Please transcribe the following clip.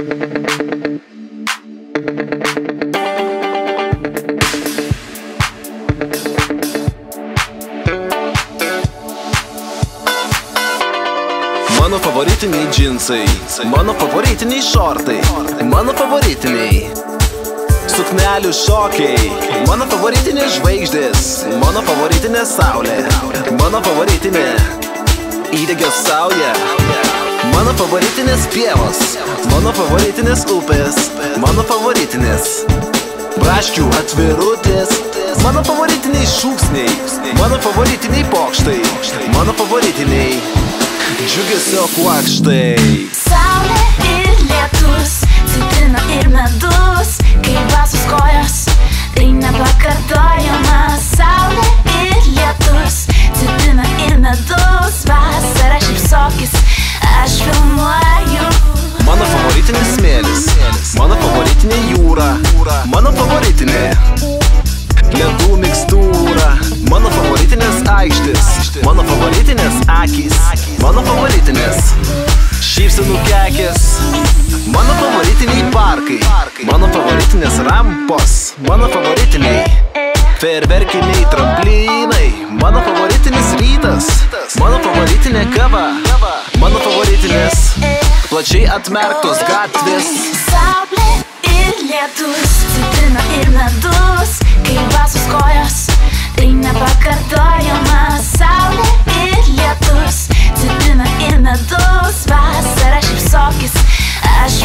Mano favoritiniai džinsai, mano favoritiniai šortai, mano favoritiniai suknelių šokiai, mano favoritinės žvaigždės, mano favoritinė saulė, mano favoritinė įdegio sauja, mano favoritinės pievos, mano favoritinės upės, mano favoritinės braškių atvirutės, mano favoritiniai šūksniai, mano favoritiniai pokštai, mano favoritiniai džiugesio kuokštai. Saulė ir lietus, citrina ir medus, kaip basos kojos, tai nepakartojama. Saulė ir lietus, citrina ir medus, vasara šypsokis, aš filmuoju. Mano favoritinis smėlis, mano favoritinė jūra, mano favoritinė ledų mikstūra, mano favoritinės aikštės, mano favoritinės akys, mano favoritinės šypsenų kekės, mano favoritiniai parkai, mano favoritinės rampos, mano favoritiniai fejerverkiniai tramplynai, mano favoritinis rytas, mano favoritinė kava, mano favoritinės plačiai atmerktos gatvės. Saulė ir lietus, citrina ir medus, kaip basos kojos, tai nepakartojama. Saulė ir lietus, citrina ir medus, vasara šypsokis, aš